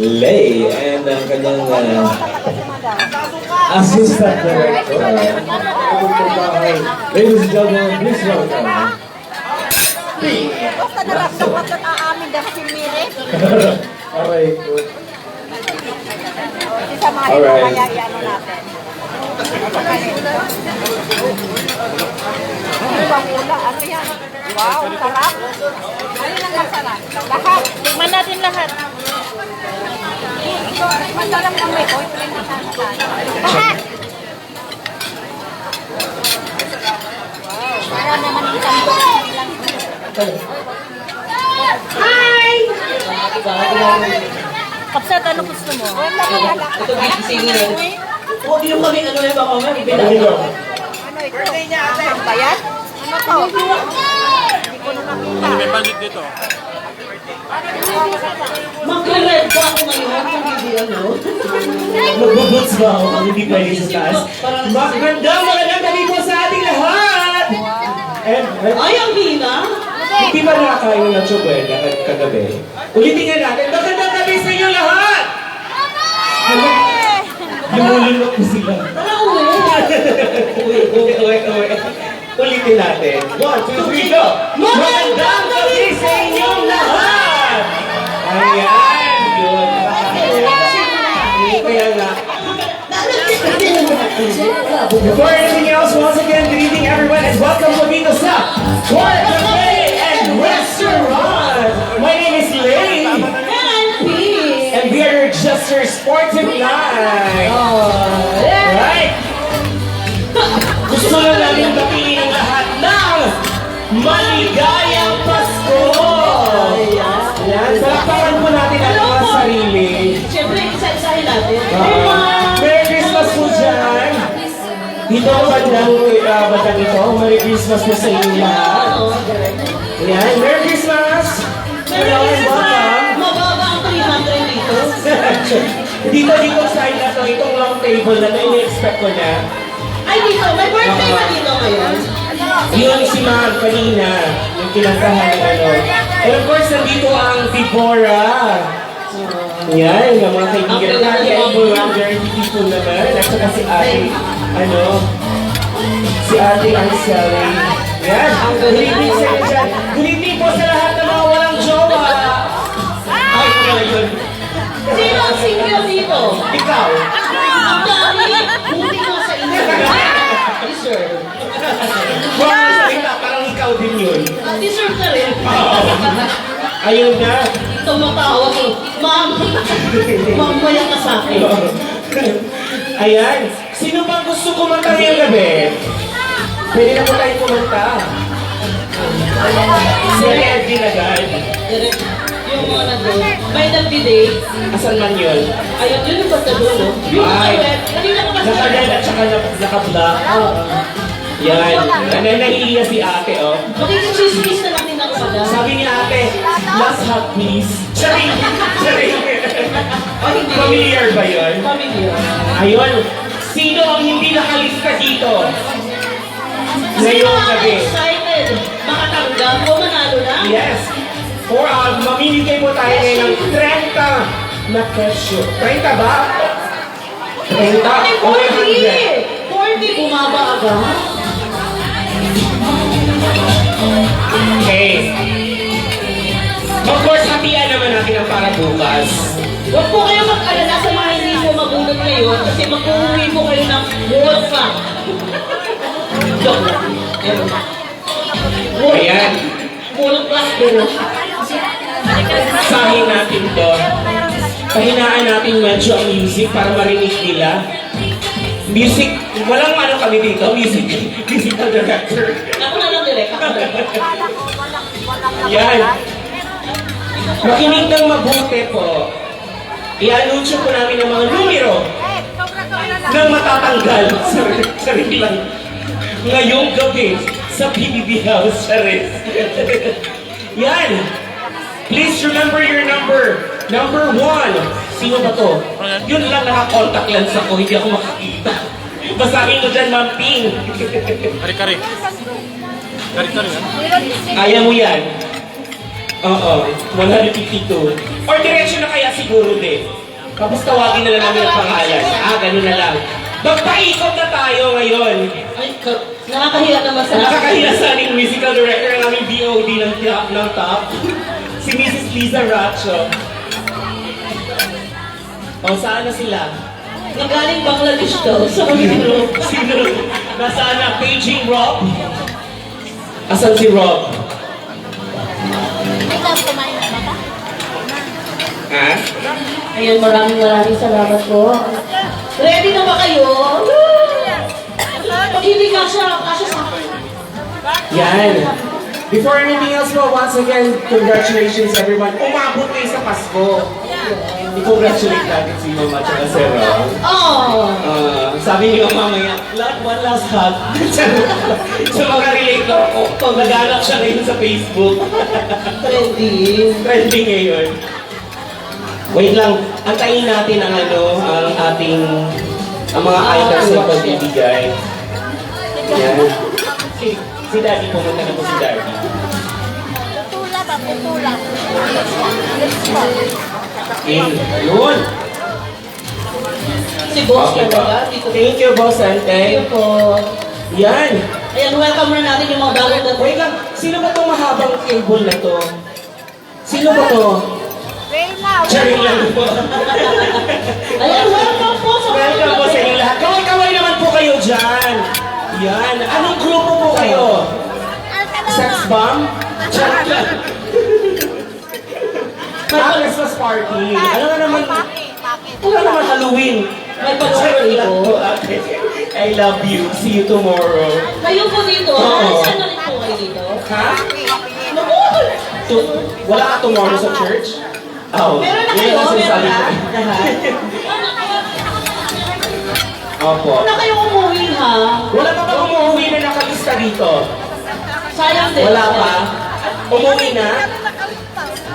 Lay and ang kanyang assistant director. Ladies and gentlemen, please welcome. Basta narakdapat at aamin dahil si Mire. Aray ko. Isa mga rin kaya i-ano natin. Ano bang ula? Ano yan? Wow, sarap. Ano lang masarap? Lahat. Tigman natin lahat. Masarap ang may boyfriend na sana. Lahat! Para naman isang boyfriend lang. Hi! Kapsat, ano gusto mo? Wala ka alak. Ito gising yun. Huwag yung kami ano yung baka mami. Ano ito? Ano ito? Ang bayan? Ano to? Hindi ko na nakita. May bandit dito. Magre-red pa ako ngayon kung hindi ano. Magbubuts ba ako kung hindi pwede sa taas? Magandang gabi po sa ating lahat! And, Ay, ang hina. hindi ba nakakain ng chocolate kagabi? Ulitin nga natin, magandang gabi sa inyo lahat! Lumulunok ko sila. Tara uwi. Uwi. Ulitin natin. 1, 2, 3, go! Magandang gabi sa inyong lahat! Ayan! Yun. Kaya nga. Before anything else, once again, good evening everyone and welcome to Vito sa Sport Cafe and Restaurant! My name is Lay and we are your Jester Sportive Night! Right? Gusto na namin batiin ang lahat ng maligayang Pasko! Ayan, palakpakan po natin ang mga sarili. Siyempre, isa-isahin natin. Merry Christmas po dyan! Dito ang bandang ito. Merry Christmas po sa inyo lahat. Ayan, Merry Christmas! Hello and welcome! Mababa ang 300 dito. Dito side na to, itong long table na to, ini-expect ko na. Ay, dito. May birthday ba dito ngayon? Yun si Ma'am kanina, yung pinagkahan ng ano. And of course, nandito ang Deborah. Yan, yung mga kaibigan natin. Everyone, very beautiful naman. At saka si Ate, si Ate Arceli. Yan, good evening sa inyo dyan. Good evening po sa lahat ng mga walang jowa. Ay, yun. Sino ang single dito? Ikaw. Ang dami. Buti nga sa inyo. Deserve. Mga salita, parang ikaw din yun. Deserve na rin. Ayun na. Tumatawa ko. Ma'am. Mamaya ka sa akin. Ayan. Sino bang gusto kumanta ngayong gabi? Pwede na po tayo kumanta. Si Edwin agad. Yung mga nandun. May nag-delay. Asan man yun? Ayun, yun yung basta doon, no? Yung Ay. naka-red. Kanina ko kasi. Naka-red at saka naka-black. Yan. Nahihiya si ate, oh. Makikichismis na lang din ako pala. Sabi ni ate, last hug please. Charing! Charing! Oh, hindi. Familiar ba yun? Familiar. Ayun. Sino ang hindi nakalista dito? Sino Ngayong ang gabi. excited? Makatanggap o manalo na? Yes. For mamimigay mo tayo ngayon ng 30 na kesyo. 30 ba? 30 o 100? 40! Bumaba agad? Okay. Of course, hatian naman natin ang para bukas. Huwag po kayo mag-alala sa mga hindi mo magulat ngayon kasi mag-uwi po kayo ng Wolfgang. Joke lang. Ayan. Wolfgang pero Sahin natin to. Pahinaan natin medyo ang music para marinig nila. Music, walang ano kami dito, musical director. ako na lang direct. Ako na lang. Yan. Makinig ng mabuti po. I-anunsyo po namin ang mga numero na matatanggal sa lang ngayong gabi sa PBB House sa res. Yan. Please remember your number. Number 1. Sino ba to? Yun lang naka-contact lens ako, hindi ako makikita. Basahin mo dyan, Ma'am Ping. Kari-kari. Kari-kari, ha? Kaya mo yan. Oo, 152. Or diretso na kaya siguro din. Tapos tawagin na lang namin ang pangalan. Ganun na lang. Magpaikot na tayo ngayon. Ay, nakakahiya naman sa Nakakahiya sa aming musical director ng aming BOD ng top. Si Mrs. Liza Racho. O, saan na sila? Nagaling Bangladesh to. So, Sino? Nasaan na? Paging Rob? Asan si Rob? Ikaw kumain na ba? Ha? ayan, maraming salamat po. Ready na ba kayo? Pag hindi kasha sa akin. Yan. Before anything else po, once again, congratulations everyone. Umabot kayo sa Pasko. I-congratulate natin si Mama at si Ron. Oh! Sabi niyo mamaya, one last hug. Sa mga relate ko, nag-anak siya ngayon sa Facebook. Trending ngayon. Wait lang, antayin natin ang ang mga items na pagbibigay. Yan. Si Daddy, pumunta na po si Daddy. Putula ba? Putula. Yun. Si Boss Okay po. talaga. Dito. Thank you, Boss Ante. Thank you po. Yan. Ayan, welcome na natin yung mga bagong na. Wait lang, sino ba itong mahabang table na to? Sino ba to? Reyna. Charing lang po. Ayan, welcome po sa Welcome po sa inyo lahat. Kaway-kaway naman po kayo dyan. Yan. Anong grupo po kayo? Sex bomb? Charing lang. Christmas party. Ano na naman? Wala naman Halloween. May Charing lang po. pag-uwi po. I love you. See you tomorrow. Kayo po dito, Oo. saan na rin po kayo dito? Ha? Wala ka tomorrow sa church? Oh, Meron na yun kayo, ang sinasabi meron na. ko. Lahat. Opo. Wala kayong umuwi ha? Wala pa bang umuwi na nakalista dito? Sayang din. Wala pa? Umuwi na?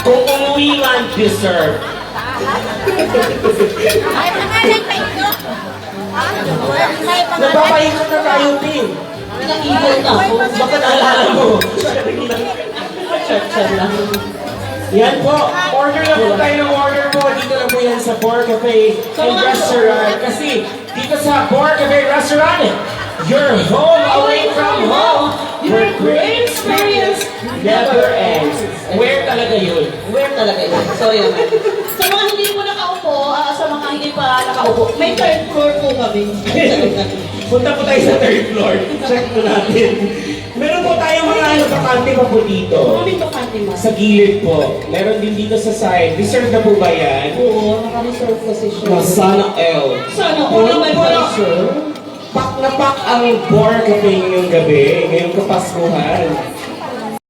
Kung umuwi man, deserve. Ay, pangalan pa ito. May pangalan. Napapaikot na tayo, Tim. Nag-ibot ako. Baka naalala mo. Chat lang. Yan po. Order lang po tayo ng order po. Dito lang po yan sa Bar Cafe and Restaurant. Kasi dito sa Bar Cafe Restaurant, your home away from home. Your great experience never ends. Where talaga yun? Where talaga yun? Sorry naman. Sa mga hindi po nakaupo, sa mga hindi pa nakaupo, may third floor po kami. Punta po tayo sa third floor. Check po natin. Meron po tayong mga bakante pa po dito. Maraming bakante mo. Sa gilid po. Meron din dito sa side. Reserve na po ba yan? Oo, naka-reserve position. Sana L. Sana po na may pa-reserve. Pak na pak ang Bar Cafe ngayong gabi, ngayong Kapaskuhan.